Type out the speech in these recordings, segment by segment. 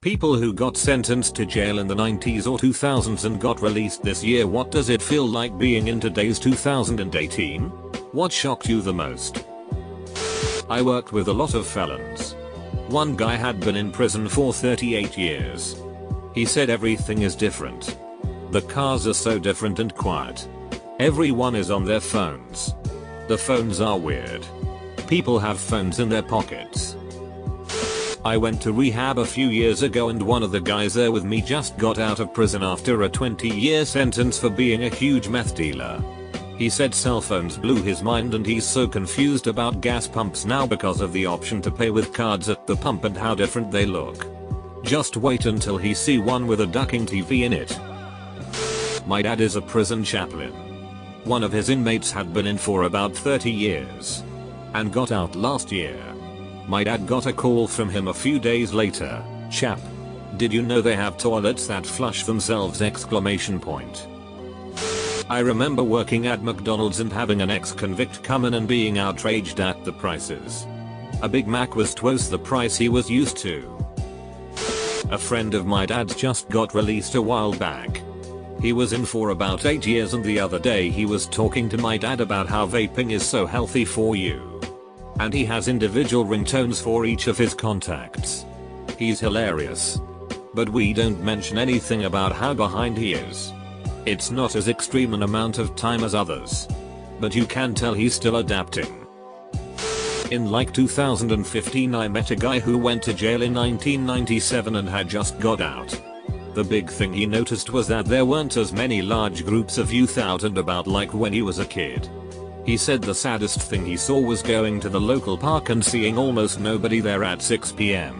People who got sentenced to jail in the 90s or 2000s and got released this year. What does it feel like being in today's 2018? What shocked you the most? I worked with a lot of felons. One guy had been in prison for 38 years. He said everything is different. The cars are so different and quiet. Everyone is on their phones. The phones are weird. People have phones in their pockets. I went to rehab a few years ago and one of the guys there with me just got out of prison after a 20-year sentence for being a huge meth dealer. He said cell phones blew his mind and he's so confused about gas pumps now because of the option to pay with cards at the pump and how different they look. Just wait until he see one with a ducking TV in it. My dad is a prison chaplain. One of his inmates had been in for about 30 years and got out last year. My dad got a call from him a few days later. "Chap, did you know they have toilets that flush themselves?" I remember working at McDonald's and having an ex-convict come in and being outraged at the prices. A Big Mac was twice the price he was used to. A friend of my dad's just got released a while back. He was in for about 8 years and the other day he was talking to my dad about how vaping is so healthy for you. And he has individual ringtones for each of his contacts. He's hilarious. But we don't mention anything about how behind he is. It's not as extreme an amount of time as others. But you can tell he's still adapting. In like 2015 I met a guy who went to jail in 1997 and had just got out. The big thing he noticed was that there weren't as many large groups of youth out and about like when he was a kid. He said the saddest thing he saw was going to the local park and seeing almost nobody there at 6 p.m.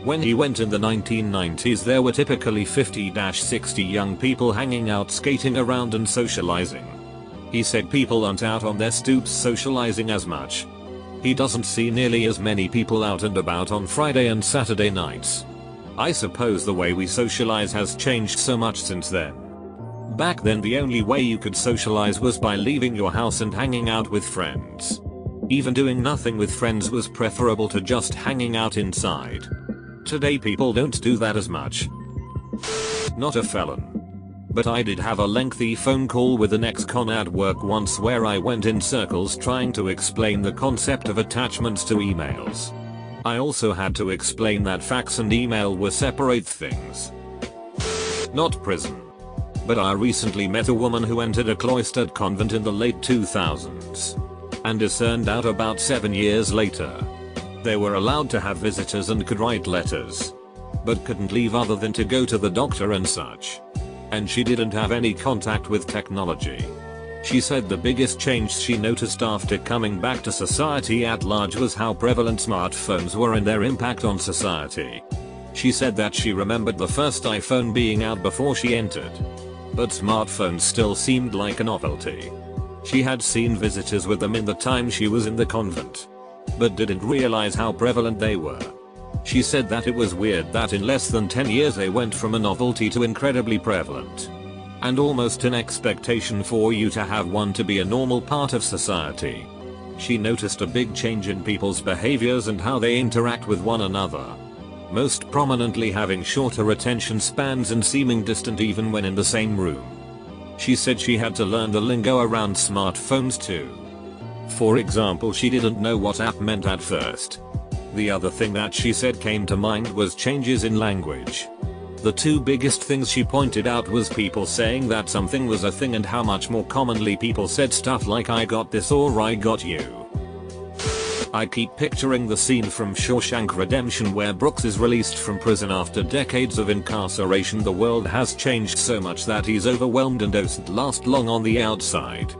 When he went in the 1990s there were typically 50-60 young people hanging out, skating around and socializing. He said people aren't out on their stoops socializing as much. He doesn't see nearly as many people out and about on Friday and Saturday nights. I suppose the way we socialize has changed so much since then. Back then the only way you could socialize was by leaving your house and hanging out with friends. Even doing nothing with friends was preferable to just hanging out inside. Today people don't do that as much. Not a felon. But I did have a lengthy phone call with an ex-con at work once where I went in circles trying to explain the concept of attachments to emails. I also had to explain that fax and email were separate things. Not prison. But I recently met a woman who entered a cloistered convent in the late 2000s. And is turned out about 7 years later. They were allowed to have visitors and could write letters. But couldn't leave other than to go to the doctor and such. And she didn't have any contact with technology. She said the biggest change she noticed after coming back to society at large was how prevalent smartphones were and their impact on society. She said that she remembered the first iPhone being out before she entered. But smartphones still seemed like a novelty. She had seen visitors with them in the time she was in the convent. But didn't realize how prevalent they were. She said that it was weird that in less than 10 years they went from a novelty to incredibly prevalent. And almost an expectation for you to have one to be a normal part of society. She noticed a big change in people's behaviors and how they interact with one another. Most prominently having shorter attention spans and seeming distant even when in the same room. She said she had to learn the lingo around smartphones too. For example, she didn't know what app meant at first. The other thing that she said came to mind was changes in language. The two biggest things she pointed out was people saying that something was a thing and how much more commonly people said stuff like "I got this" or "I got you." I keep picturing the scene from Shawshank Redemption where Brooks is released from prison after decades of incarceration. The world has changed so much that he's overwhelmed and doesn't last long on the outside.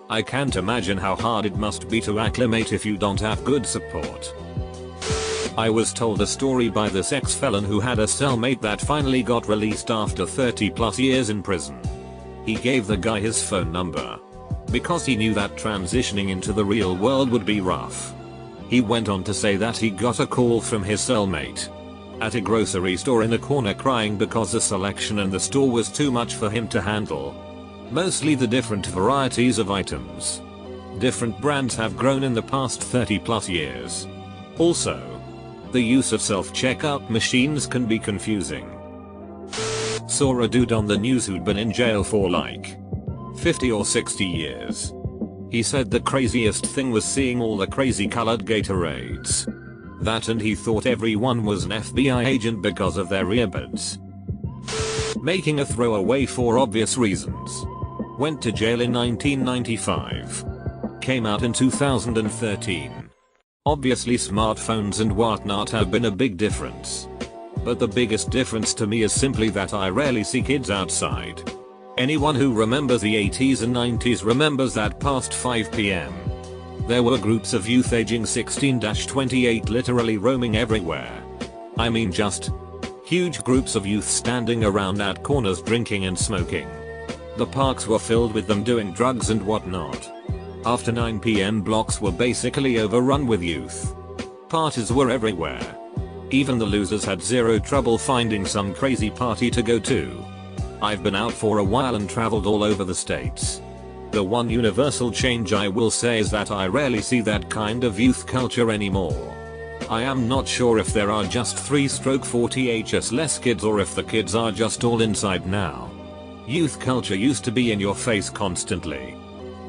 I can't imagine how hard it must be to acclimate if you don't have good support. I was told a story by this ex-felon who had a cellmate that finally got released after 30+ years in prison. He gave the guy his phone number because he knew that transitioning into the real world would be rough. He went on to say that he got a call from his cellmate at a grocery store in a corner crying because the selection in the store was too much for him to handle. Mostly the different varieties of items. Different brands have grown in the past 30+ years. Also, The use of self-checkout machines can be confusing. Saw a dude on the news who'd been in jail for like 50 or 60 years. He said the craziest thing was seeing all the crazy colored Gatorades. That, and he thought everyone was an FBI agent because of their earbuds. Making a throwaway for obvious reasons. Went to jail in 1995. Came out in 2013. Obviously smartphones and whatnot have been a big difference. But the biggest difference to me is simply that I rarely see kids outside. Anyone who remembers the 80s and 90s remembers that past 5 PM. There were groups of youth aging 16-28 literally roaming everywhere. I mean just huge groups of youth standing around at corners drinking and smoking. The parks were filled with them doing drugs and whatnot. After 9 PM blocks were basically overrun with youth. Parties were everywhere. Even the losers had zero trouble finding some crazy party to go to. I've been out for a while and traveled all over the states. The one universal change I will say is that I rarely see that kind of youth culture anymore. I am not sure if there are just 3/40 less kids or if the kids are just all inside now. Youth culture used to be in your face constantly.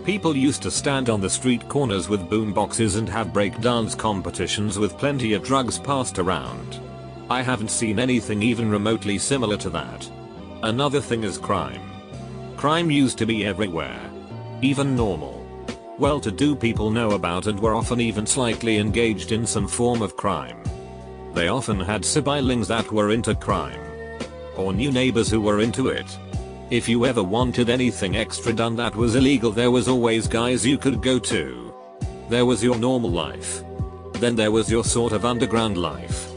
People used to stand on the street corners with boom boxes and have breakdance competitions with plenty of drugs passed around. I haven't seen anything even remotely similar to that. Another thing is crime. Crime used to be everywhere. Even normal, well-to-do people know about and were often even slightly engaged in some form of crime. They often had siblings that were into crime. Or new neighbors who were into it. If you ever wanted anything extra done that was illegal, there was always guys you could go to. There was your normal life. Then there was your sort of underground life.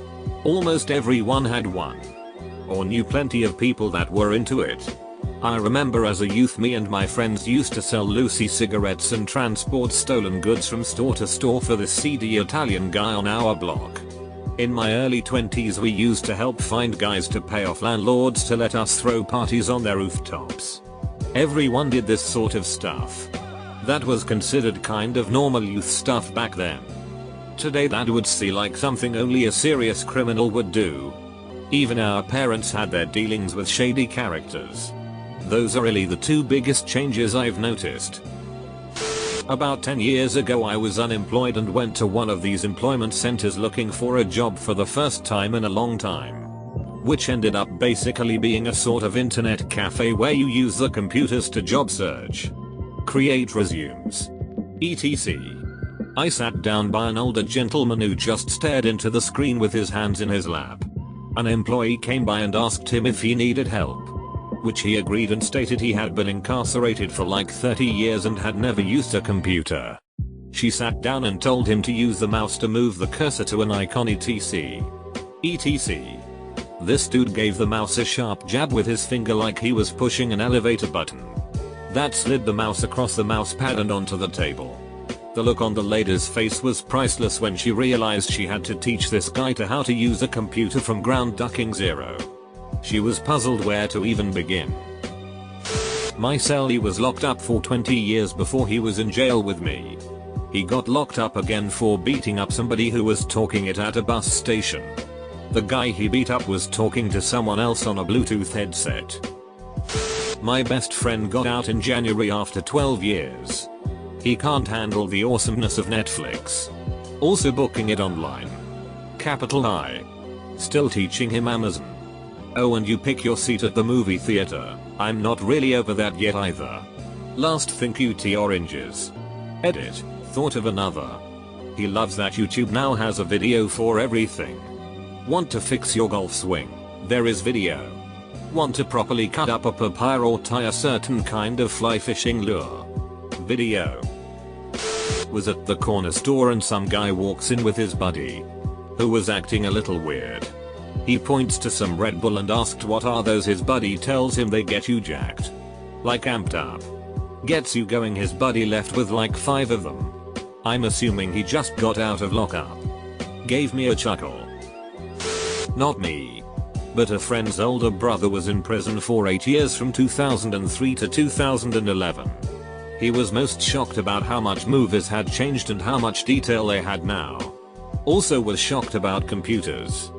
Almost everyone had one. Or knew plenty of people that were into it. I remember as a youth me and my friends used to sell Lucy cigarettes and transport stolen goods from store to store for this seedy Italian guy on our block. In my early 20s we used to help find guys to pay off landlords to let us throw parties on their rooftops. Everyone did this sort of stuff. That was considered kind of normal youth stuff back then. Today that would seem like something only a serious criminal would do. Even our parents had their dealings with shady characters. Those are really the two biggest changes I've noticed. About 10 years ago I was unemployed and went to one of these employment centers looking for a job for the first time in a long time. Which ended up basically being a sort of internet cafe where you use the computers to job search, create resumes, etc. I sat down by an older gentleman who just stared into the screen with his hands in his lap. An employee came by and asked him if he needed help, which he agreed and stated he had been incarcerated for like 30 years and had never used a computer. She sat down and told him to use the mouse to move the cursor to an icon etc. This dude gave the mouse a sharp jab with his finger like he was pushing an elevator button. That slid the mouse across the mouse pad and onto the table. The look on the lady's face was priceless when she realized she had to teach this guy to how to use a computer from ground ducking zero. She was puzzled where to even begin. My cellie was locked up for 20 years before he was in jail with me. He got locked up again for beating up somebody who was talking it at a bus station. The guy he beat up was talking to someone else on a Bluetooth headset. My best friend got out in January after 12 years. He can't handle the awesomeness of Netflix. Also booking it online. Capital I. Still teaching him Amazon. Oh, and you pick your seat at the movie theater. I'm not really over that yet either. Last thing, QT oranges. Edit. Thought of another. He loves that YouTube now has a video for everything. Want to fix your golf swing? There is video. Want to properly cut up a papaya or tie a certain kind of fly fishing lure? Video. Was at the corner store and some guy walks in with his buddy, who was acting a little weird. He points to some Red Bull and asked what are those. His buddy tells him they get you jacked. Like amped up. Gets you going. His buddy left with like 5 of them. I'm assuming he just got out of lockup. Gave me a chuckle. Not me. But a friend's older brother was in prison for 8 years from 2003 to 2011. He was most shocked about how much movies had changed and how much detail they had now. Also was shocked about computers.